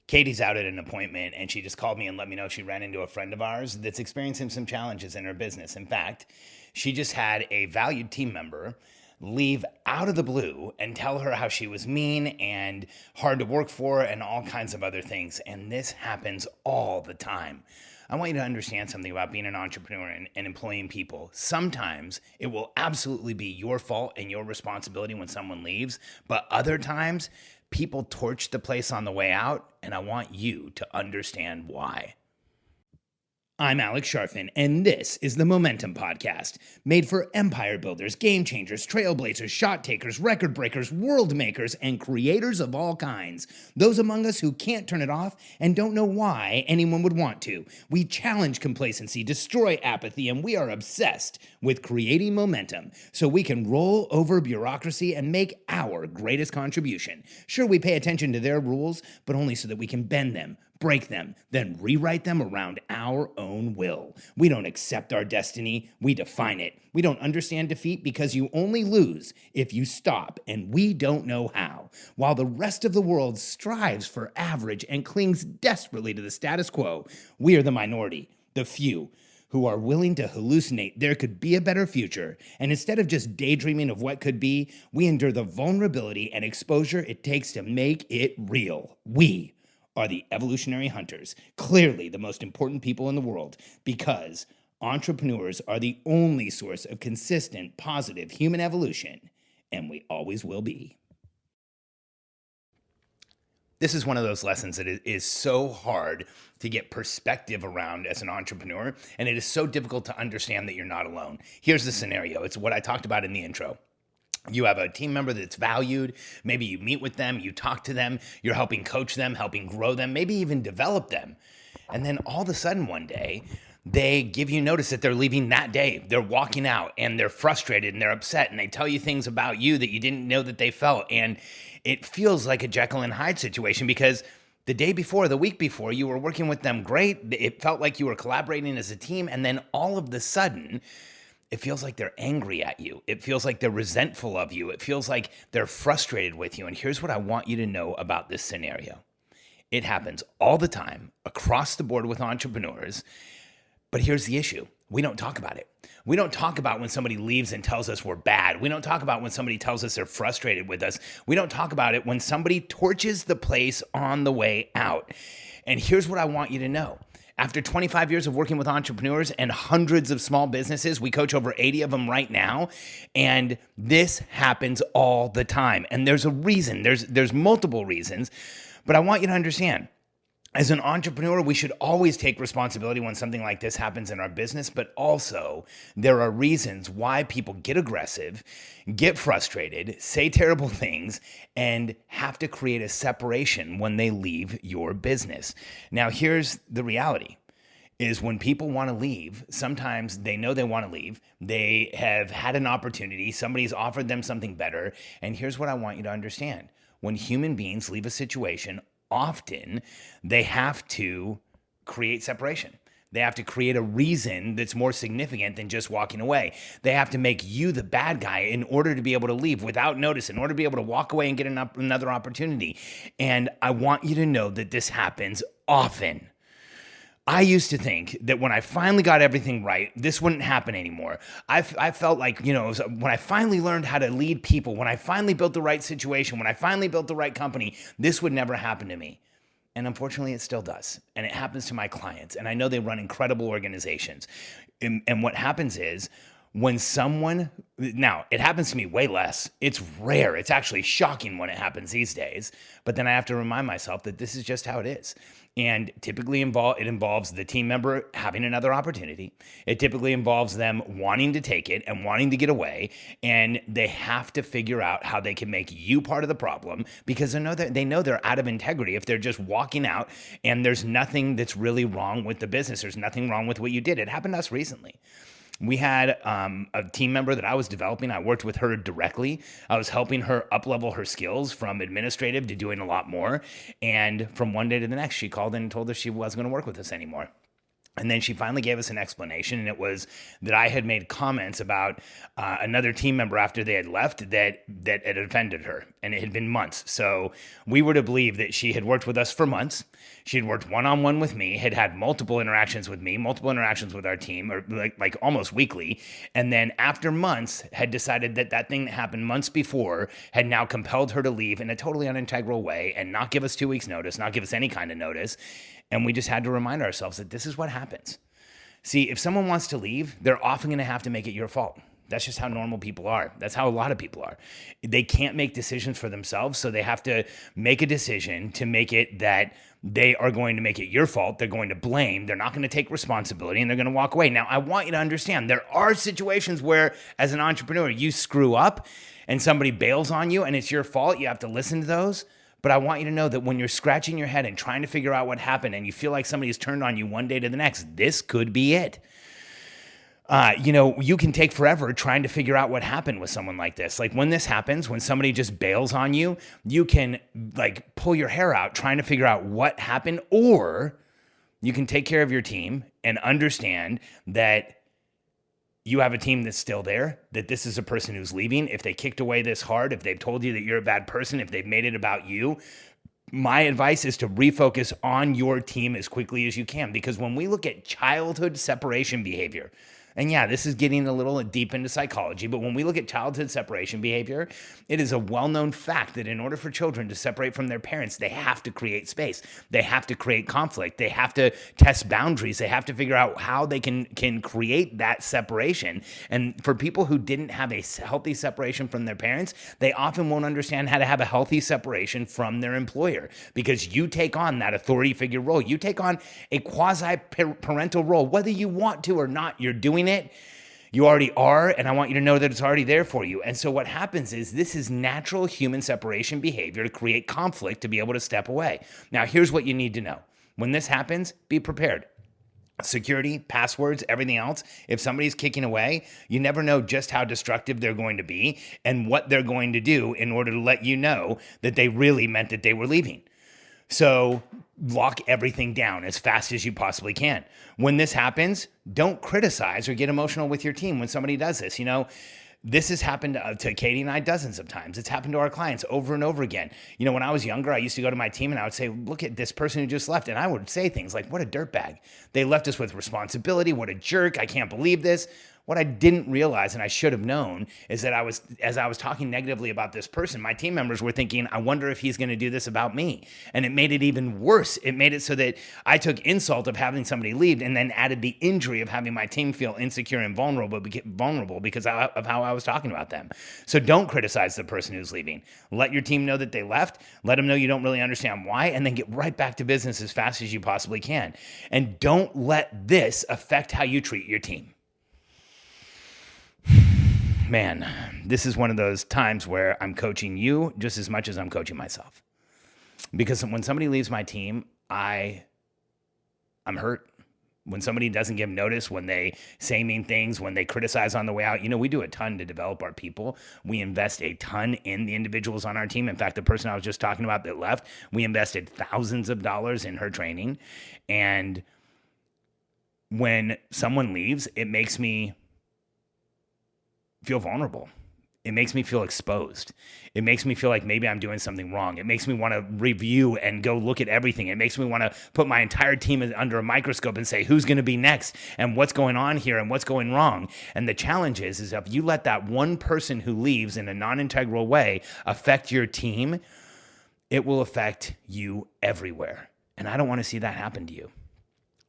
Katie's out at an appointment and she just called me and let me know she ran into a friend of ours that's experiencing some challenges in her business. In fact, she just had a valued team member leave out of the blue and tell her how she was mean and hard to work for and all kinds of other things. And this happens all the time. I want you to understand something about being an entrepreneur and employing people. Sometimes it will absolutely be your fault and your responsibility when someone leaves, but other times people torch the place on the way out, and I want you to understand why. I'm Alex Sharfin, and this is the Momentum Podcast, made for empire builders, game changers, trailblazers, shot takers, record breakers, world makers, and creators of all kinds. Those among us who can't turn it off and don't know why anyone would want to. We challenge complacency, destroy apathy, and we are obsessed with creating momentum so we can roll over bureaucracy and make our greatest contribution. Sure, we pay attention to their rules, but only so that we can bend them, break them, then rewrite them around our own will. We don't accept our destiny, we define it. We don't understand defeat because you only lose if you stop, and we don't know how. While the rest of the world strives for average and clings desperately to the status quo, we are the minority, the few, who are willing to hallucinate there could be a better future. And instead of just daydreaming of what could be, we endure the vulnerability and exposure it takes to make it real. We are the evolutionary hunters, clearly the most important people in the world, because entrepreneurs are the only source of consistent, positive human evolution, and we always will be. This is one of those lessons that is so hard to get perspective around as an entrepreneur, and it is so difficult to understand that you're not alone. Here's the scenario. It's what I talked about in the intro. You have a team member that's valued. Maybe you meet with them, you talk to them, you're helping coach them, helping grow them, maybe even develop them. And then all of a sudden one day, they give you notice that they're leaving that day. They're walking out and they're frustrated and they're upset and they tell you things about you that you didn't know that they felt. And it feels like a Jekyll and Hyde situation because the day before, the week before, you were working with them great. It felt like you were collaborating as a team. And then all of the sudden, it feels like they're angry at you. It feels like they're resentful of you. It feels like they're frustrated with you. And here's what I want you to know about this scenario. It happens all the time across the board with entrepreneurs. But here's the issue. We don't talk about it. We don't talk about when somebody leaves and tells us we're bad. We don't talk about when somebody tells us they're frustrated with us. We don't talk about it when somebody torches the place on the way out. And here's what I want you to know. After 25 years of working with entrepreneurs and hundreds of small businesses, we coach over 80 of them right now, and this happens all the time. And there's a reason. There's multiple reasons, but I want you to understand. As an entrepreneur, we should always take responsibility when something like this happens in our business, but also there are reasons why people get aggressive, get frustrated, say terrible things, and have to create a separation when they leave your business. Now, here's the reality. Is when people want to leave, sometimes they know they want to leave. They have had an opportunity. Somebody's offered them something better. And here's what I want you to understand. When human beings leave a situation, often they have to create separation. They have to create a reason that's more significant than just walking away. They have to make you the bad guy in order to be able to leave without notice, in order to be able to walk away and get another opportunity. And I want you to know that this happens often. I used to think that when I finally got everything right, this wouldn't happen anymore. I felt like, when I finally learned how to lead people, when I finally built the right situation, when I finally built the right company, this would never happen to me. And unfortunately, it still does. And it happens to my clients. And I know they run incredible organizations. And what happens is, when someone, now it happens to me way less. It's rare. It's actually shocking when it happens these days. But then I have to remind myself that this is just how it is. And typically it involves the team member having another opportunity. It typically involves them wanting to take it and wanting to get away. And they have to figure out how they can make you part of the problem because they know they're out of integrity if they're just walking out and there's nothing that's really wrong with the business. There's nothing wrong with what you did. It happened to us recently. We had a team member that I was developing. I worked with her directly. I was helping her up-level her skills from administrative to doing a lot more. And from one day to the next, she called in and told us she wasn't going to work with us anymore. And then she finally gave us an explanation, and it was that I had made comments about another team member after they had left that had offended her, and it had been months. So we were to believe that she had worked with us for months. She had worked one-on-one with me, had had multiple interactions with me, multiple interactions with our team, or like almost weekly. And then after months, had decided that that thing that happened months before had now compelled her to leave in a totally unintegral way and not give us 2 weeks notice, not give us any kind of notice. And we just had to remind ourselves that this is what happens. See, if someone wants to leave, they're often going to have to make it your fault. That's just how normal people are. That's how a lot of people are. They can't make decisions for themselves, so they have to make a decision to make it that they are going to make it your fault. They're going to blame. They're not going to take responsibility, and they're going to walk away. Now, I want you to understand there are situations where, as an entrepreneur, you screw up and somebody bails on you and it's your fault. You have to listen to those. But I want you to know that when you're scratching your head and trying to figure out what happened and you feel like somebody's turned on you one day to the next, this could be it. You can take forever trying to figure out what happened with someone like this. Like when this happens, when somebody just bails on you, you can like pull your hair out trying to figure out what happened, or you can take care of your team and understand that you have a team that's still there, that this is a person who's leaving. If they kicked away this hard, if they've told you that you're a bad person, if they've made it about you, my advice is to refocus on your team as quickly as you can. Because when we look at childhood separation behavior, and yeah, this is getting a little deep into psychology, but when we look at childhood separation behavior, it is a well-known fact that in order for children to separate from their parents, they have to create space. They have to create conflict. They have to test boundaries. They have to figure out how they can create that separation. And for people who didn't have a healthy separation from their parents, they often won't understand how to have a healthy separation from their employer, because you take on that authority figure role. You take on a quasi-parental role, whether you want to or not. You're doing it. You already are, and I want you to know that it's already there for you. And so what happens is this is natural human separation behavior to create conflict, to be able to step away. Now, here's what you need to know. When this happens, be prepared. Security, passwords, everything else. If somebody's kicking away, you never know just how destructive they're going to be and what they're going to do in order to let you know that they really meant that they were leaving. So lock everything down as fast as you possibly can. When this happens, don't criticize or get emotional with your team when somebody does this. This has happened to Katie and I dozens of times. It's happened to our clients over and over again. When I was younger, I used to go to my team and I would say, look at this person who just left. And I would say things like, what a dirtbag. They left us with responsibility. What a jerk. I can't believe this. What I didn't realize, and I should have known, is that as I was talking negatively about this person, my team members were thinking, I wonder if he's going to do this about me. And it made it even worse. It made it so that I took insult of having somebody leave and then added the injury of having my team feel insecure and vulnerable because of how I was talking about them. So don't criticize the person who's leaving. Let your team know that they left. Let them know you don't really understand why, and then get right back to business as fast as you possibly can. And don't let this affect how you treat your team. Man, this is one of those times where I'm coaching you just as much as I'm coaching myself. Because when somebody leaves my team, I'm hurt. When somebody doesn't give notice, when they say mean things, when they criticize on the way out, we do a ton to develop our people. We invest a ton in the individuals on our team. In fact, the person I was just talking about that left, we invested thousands of dollars in her training. And when someone leaves, it makes me feel vulnerable. It makes me feel exposed. It makes me feel like maybe I'm doing something wrong. It makes me want to review and go look at everything. It makes me want to put my entire team under a microscope and say, who's going to be next and what's going on here and what's going wrong. And the challenge is if you let that one person who leaves in a non-integral way affect your team, it will affect you everywhere. And I don't want to see that happen to you.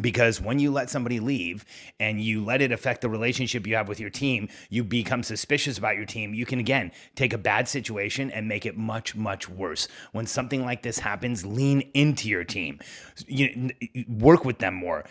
Because when you let somebody leave and you let it affect the relationship you have with your team, you become suspicious about your team. You can, again, take a bad situation and make it much, much worse. When something like this happens, lean into your team. Work with them more.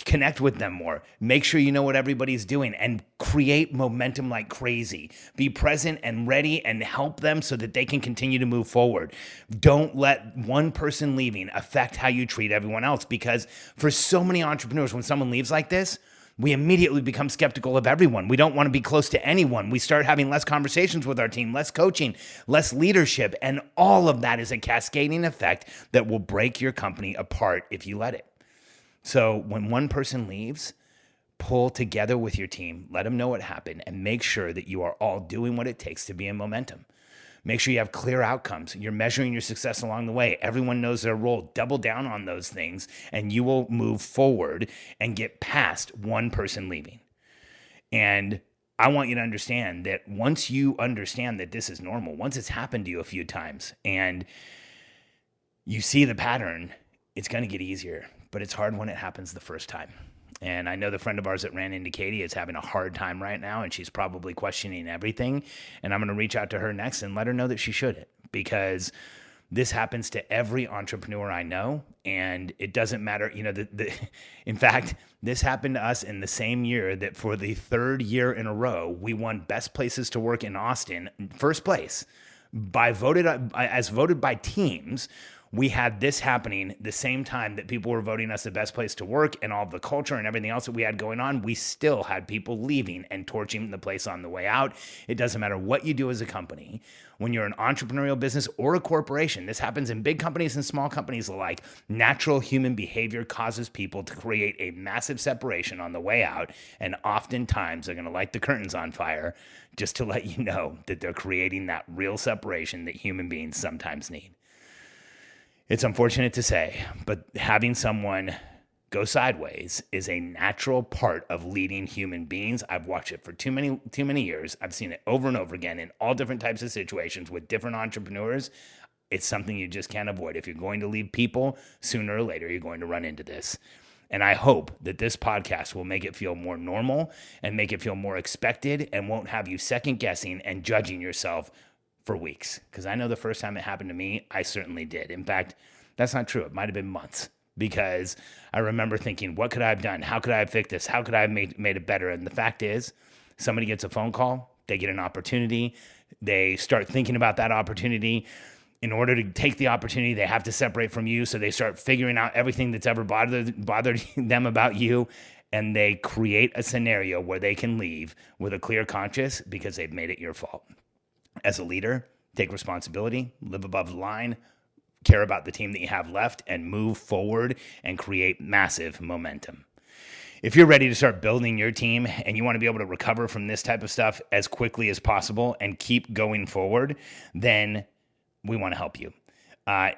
Connect with them more. Make sure you know what everybody's doing and create momentum like crazy. Be present and ready and help them so that they can continue to move forward. Don't let one person leaving affect how you treat everyone else, because for so many entrepreneurs, when someone leaves like this, we immediately become skeptical of everyone. We don't want to be close to anyone. We start having less conversations with our team, less coaching, less leadership, and all of that is a cascading effect that will break your company apart if you let it. So when one person leaves, pull together with your team, let them know what happened, and make sure that you are all doing what it takes to be in momentum. Make sure you have clear outcomes. You're measuring your success along the way. Everyone knows their role. Double down on those things, and you will move forward and get past one person leaving. And I want you to understand that once you understand that this is normal, once it's happened to you a few times and you see the pattern, it's going to get easier. But it's hard when it happens the first time. And I know the friend of ours that ran into Katie is having a hard time right now, and she's probably questioning everything. And I'm going to reach out to her next and let her know that she shouldn't, because this happens to every entrepreneur I know, and it doesn't matter. You know, in fact, this happened to us in the same year that for the third year in a row, we won Best Places to Work in Austin, first place, as voted by teams. We had this happening the same time that people were voting us the best place to work, and all the culture and everything else that we had going on. We still had people leaving and torching the place on the way out. It doesn't matter what you do as a company. When you're an entrepreneurial business or a corporation, this happens in big companies and small companies alike. Natural human behavior causes people to create a massive separation on the way out, and oftentimes they're going to light the curtains on fire just to let you know that they're creating that real separation that human beings sometimes need. It's unfortunate to say, but having someone go sideways is a natural part of leading human beings. I've watched it for too many years. I've seen it over and over again in all different types of situations with different entrepreneurs. It's something you just can't avoid. If you're going to lead people, sooner or later, you're going to run into this. And I hope that this podcast will make it feel more normal and make it feel more expected and won't have you second guessing and judging yourself for weeks. Because I know the first time it happened to me, I certainly did. In fact, that's not true. It might have been months, because I remember thinking, what could I have done? How could I have fixed this? How could I have made it better? And the fact is, somebody gets a phone call, they get an opportunity, they start thinking about that opportunity. In order to take the opportunity, they have to separate from you. So they start figuring out everything that's ever bothered them about you. And they create a scenario where they can leave with a clear conscience because they've made it your fault. As a leader, take responsibility, live above the line, care about the team that you have left, and move forward and create massive momentum. If you're ready to start building your team and you want to be able to recover from this type of stuff as quickly as possible and keep going forward, then we want to help you.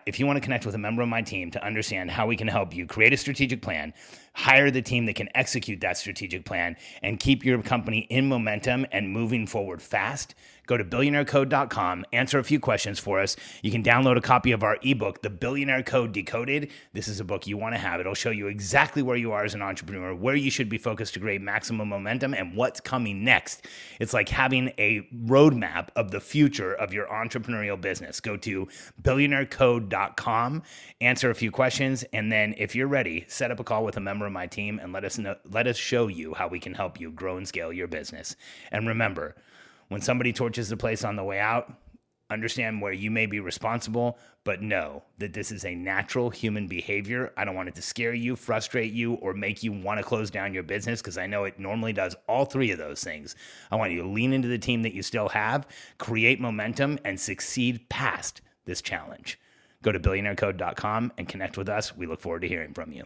If you want to connect with a member of my team to understand how we can help you create a strategic plan, hire the team that can execute that strategic plan, and keep your company in momentum and moving forward fast, go to billionairecode.com, answer a few questions for us. You can download a copy of our ebook, The Billionaire Code Decoded. This is a book you want to have. It'll show you exactly where you are as an entrepreneur, where you should be focused to create maximum momentum, and what's coming next. It's like having a roadmap of the future of your entrepreneurial business. Go to billionairecode.com, answer a few questions, and then if you're ready, set up a call with a member of my team and let us show you how we can help you grow and scale your business. And remember, when somebody torches the place on the way out, understand where you may be responsible, but know that this is a natural human behavior. I don't want it to scare you, frustrate you, or make you want to close down your business, because I know it normally does all three of those things. I want you to lean into the team that you still have, create momentum, and succeed past this challenge. Go to billionairecode.com and connect with us. We look forward to hearing from you.